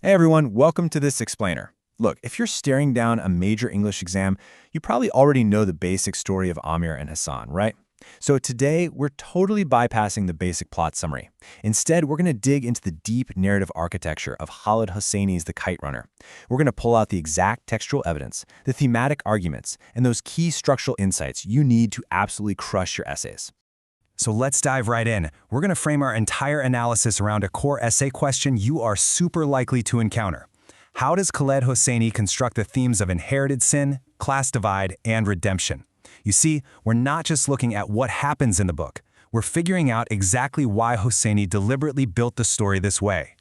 Hey everyone, welcome to this explainer. Look, if you're staring down a major English exam, you probably already know the basic story of Amir and Hassan, right? So today, we're totally bypassing the basic plot summary. Instead, we're going to dig into the deep narrative architecture of Khalid Hosseini's The Kite Runner. We're going to pull out the exact textual evidence, the thematic arguments, and those key structural insights you need to absolutely crush your essays. So let's dive right in. We're going to frame our entire analysis around a core essay question you are super likely to encounter. How does Khaled Hosseini construct the themes of inherited sin, class divide, and redemption? You see, we're not just looking at what happens in the book. We're figuring out exactly why Hosseini deliberately built the story this way.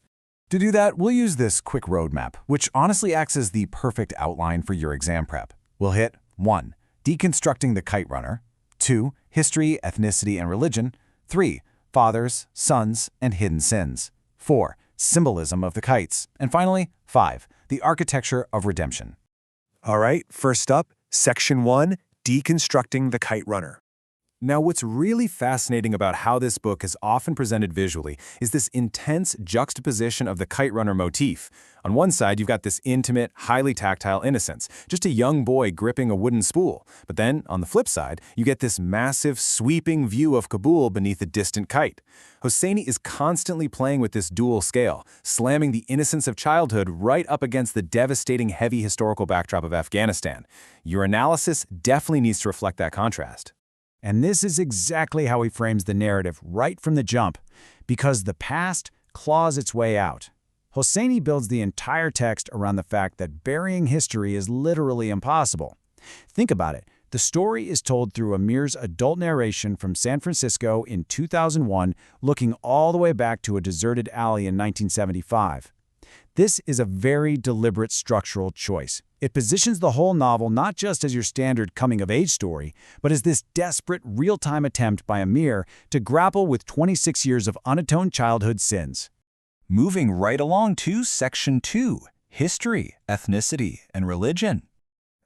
To do that, we'll use this quick roadmap, which honestly acts as the perfect outline for your exam prep. We'll hit 1. Deconstructing the kite runner. 2. History, ethnicity, and religion. 3. Fathers, sons, and hidden sins. 4. Symbolism of the kites. And finally, 5. The architecture of redemption. All right, first up, Section 1, Deconstructing the Kite Runner. Now, what's really fascinating about how this book is often presented visually is this intense juxtaposition of the kite runner motif. On one side, you've got this intimate, highly tactile innocence, just a young boy gripping a wooden spool. But then, on the flip side, you get this massive, sweeping view of Kabul beneath a distant kite. Hosseini is constantly playing with this dual scale, slamming the innocence of childhood right up against the devastating, heavy historical backdrop of Afghanistan. Your analysis definitely needs to reflect that contrast. And this is exactly how he frames the narrative right from the jump, because the past claws its way out. Hosseini builds the entire text around the fact that burying history is literally impossible. Think about it. The story is told through Amir's adult narration from San Francisco in 2001, looking all the way back to a deserted alley in 1975. This is a very deliberate structural choice. It positions the whole novel not just as your standard coming-of-age story, but as this desperate, real-time attempt by Amir to grapple with 26 years of unatoned childhood sins. Moving right along to Section 2, History, Ethnicity, and Religion.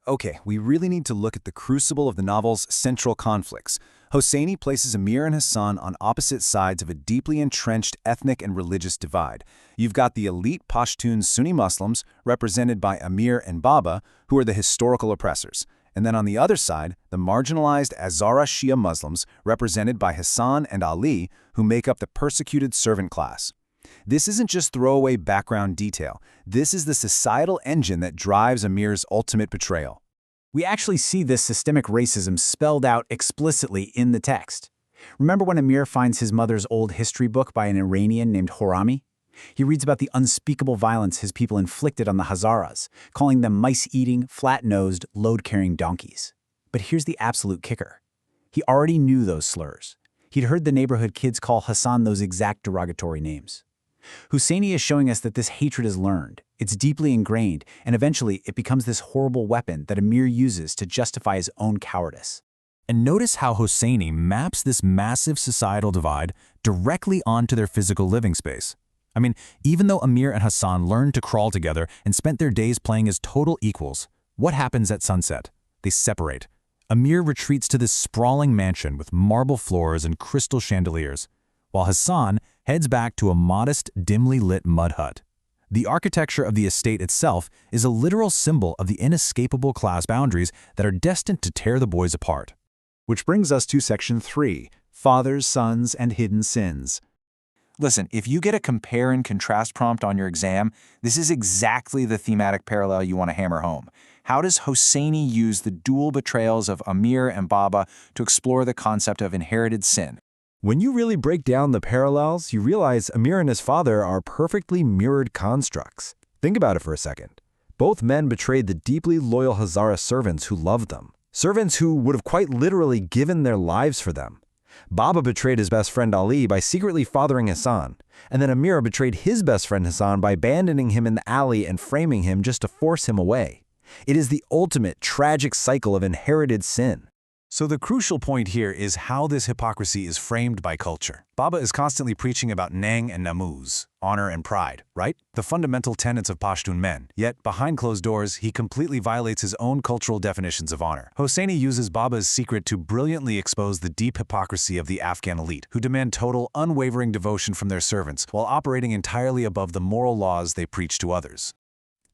Okay, we really need to look at the crucible of the novel's central conflicts. Hosseini places Amir and Hassan on opposite sides of a deeply entrenched ethnic and religious divide. You've got the elite Pashtun Sunni Muslims, represented by Amir and Baba, who are the historical oppressors. And then on the other side, the marginalized Hazara Shia Muslims, represented by Hassan and Ali, who make up the persecuted servant class. This isn't just throwaway background detail. This is the societal engine that drives Amir's ultimate betrayal. We actually see this systemic racism spelled out explicitly in the text. Remember when Amir finds his mother's old history book by an Iranian named Horami? He reads about the unspeakable violence his people inflicted on the Hazaras, calling them mice-eating, flat-nosed, load-carrying donkeys. But here's the absolute kicker. He already knew those slurs. He'd heard the neighborhood kids call Hassan those exact derogatory names. Hosseini is showing us that this hatred is learned, it's deeply ingrained, and eventually it becomes this horrible weapon that Amir uses to justify his own cowardice. And notice how Hosseini maps this massive societal divide directly onto their physical living space. I mean, even though Amir and Hassan learned to crawl together and spent their days playing as total equals, what happens at sunset? They separate. Amir retreats to this sprawling mansion with marble floors and crystal chandeliers, while Hassan heads back to a modest, dimly lit mud hut. The architecture of the estate itself is a literal symbol of the inescapable class boundaries that are destined to tear the boys apart. Which brings us to Section 3, Fathers, Sons, and Hidden Sins. Listen, if you get a compare and contrast prompt on your exam, this is exactly the thematic parallel you want to hammer home. How does Hosseini use the dual betrayals of Amir and Baba to explore the concept of inherited sin? When you really break down the parallels, you realize Amir and his father are perfectly mirrored constructs. Think about it for a second. Both men betrayed the deeply loyal Hazara servants who loved them, servants who would have quite literally given their lives for them. Baba betrayed his best friend Ali by secretly fathering Hassan, and then Amir betrayed his best friend Hassan by abandoning him in the alley and framing him just to force him away. It is the ultimate tragic cycle of inherited sin. So the crucial point here is how this hypocrisy is framed by culture. Baba is constantly preaching about Nang and Namuz, honor, and pride, right? The fundamental tenets of Pashtun men. Yet, behind closed doors, he completely violates his own cultural definitions of honor. Hosseini uses Baba's secret to brilliantly expose the deep hypocrisy of the Afghan elite, who demand total, unwavering devotion from their servants while operating entirely above the moral laws they preach to others.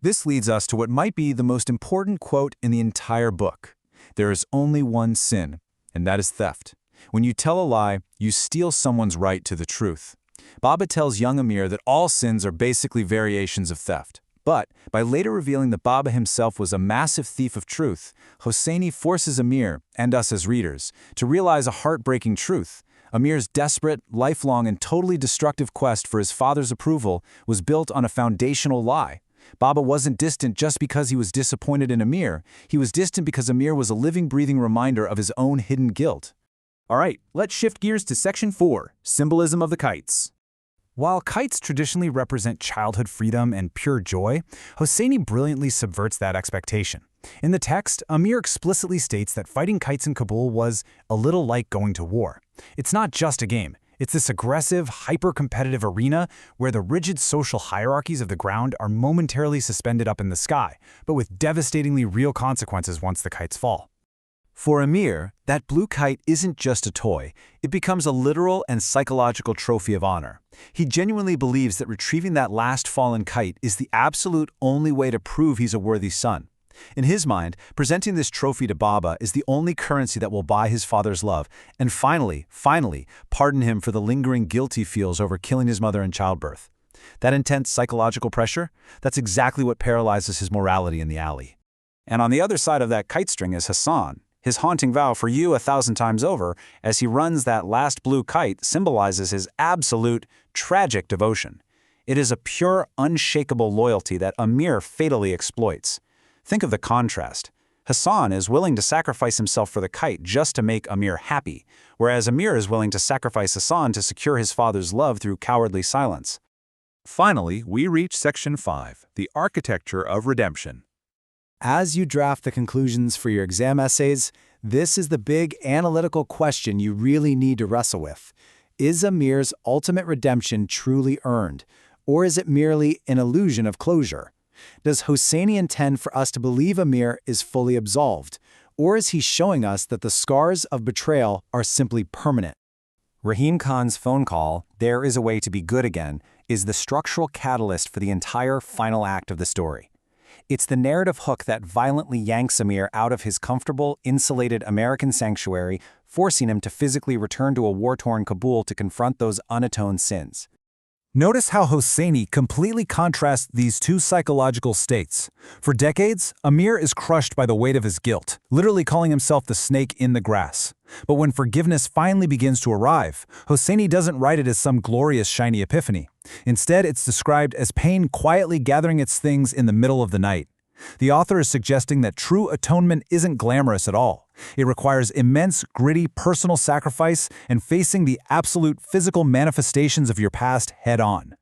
This leads us to what might be the most important quote in the entire book. There is only one sin, and that is theft. When you tell a lie, you steal someone's right to the truth. Baba tells young Amir that all sins are basically variations of theft. But by later revealing that Baba himself was a massive thief of truth, Hosseini forces Amir, and us as readers, to realize a heartbreaking truth. Amir's desperate, lifelong, and totally destructive quest for his father's approval was built on a foundational lie. Baba wasn't distant just because he was disappointed in Amir. He was distant because Amir was a living, breathing reminder of his own hidden guilt. All right, let's shift gears to Section 4, Symbolism of the Kites. While kites traditionally represent childhood freedom and pure joy, Hosseini brilliantly subverts that expectation. In the text, Amir explicitly states that fighting kites in Kabul was a little like going to war. It's not just a game. It's this aggressive, hyper-competitive arena where the rigid social hierarchies of the ground are momentarily suspended up in the sky, but with devastatingly real consequences once the kites fall. For Amir, that blue kite isn't just a toy. It becomes a literal and psychological trophy of honor. He genuinely believes that retrieving that last fallen kite is the absolute only way to prove he's a worthy son. In his mind, presenting this trophy to Baba is the only currency that will buy his father's love, and finally, pardon him for the lingering guilt he feels over killing his mother in childbirth. That intense psychological pressure, that's exactly what paralyzes his morality in the alley. And on the other side of that kite string is Hassan. His haunting vow for you 1,000 times over, as he runs that last blue kite, symbolizes his absolute, tragic devotion. It is a pure, unshakable loyalty that Amir fatally exploits. Think of the contrast. Hassan is willing to sacrifice himself for the kite just to make Amir happy, whereas Amir is willing to sacrifice Hassan to secure his father's love through cowardly silence. Finally, we reach Section 5, the Architecture of Redemption. As you draft the conclusions for your exam essays, this is the big analytical question you really need to wrestle with. Is Amir's ultimate redemption truly earned, or is it merely an illusion of closure? Does Hosseini intend for us to believe Amir is fully absolved, or is he showing us that the scars of betrayal are simply permanent? Rahim Khan's phone call, "There is a way to be good again," is the structural catalyst for the entire final act of the story. It's the narrative hook that violently yanks Amir out of his comfortable, insulated American sanctuary, forcing him to physically return to a war-torn Kabul to confront those unatoned sins. Notice how Hosseini completely contrasts these two psychological states. For decades, Amir is crushed by the weight of his guilt, literally calling himself the snake in the grass. But when forgiveness finally begins to arrive, Hosseini doesn't write it as some glorious shiny epiphany. Instead, it's described as pain quietly gathering its things in the middle of the night. The author is suggesting that true atonement isn't glamorous at all. It requires immense, gritty, personal sacrifice and facing the absolute physical manifestations of your past head-on.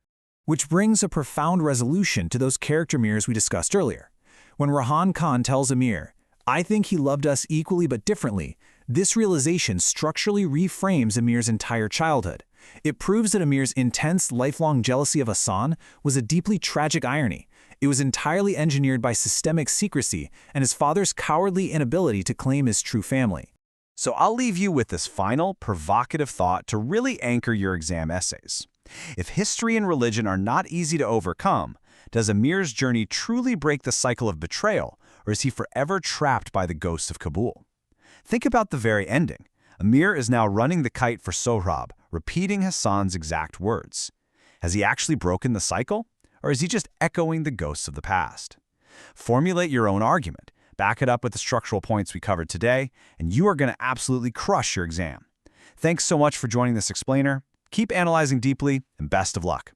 Which brings a profound resolution to those character mirrors we discussed earlier. When Rahim Khan tells Amir, "I think he loved us equally but differently," this realization structurally reframes Amir's entire childhood. It proves that Amir's intense, lifelong jealousy of Hassan was a deeply tragic irony. It was entirely engineered by systemic secrecy and his father's cowardly inability to claim his true family. So I'll leave you with this final, provocative thought to really anchor your exam essays. If history and religion are not easy to overcome, does Amir's journey truly break the cycle of betrayal, or is he forever trapped by the ghosts of Kabul? Think about the very ending. Amir is now running the kite for Sohrab, repeating Hassan's exact words. Has he actually broken the cycle? Or is he just echoing the ghosts of the past? Formulate your own argument, back it up with the structural points we covered today, and you are going to absolutely crush your exam. Thanks so much for joining this explainer. Keep analyzing deeply, and best of luck.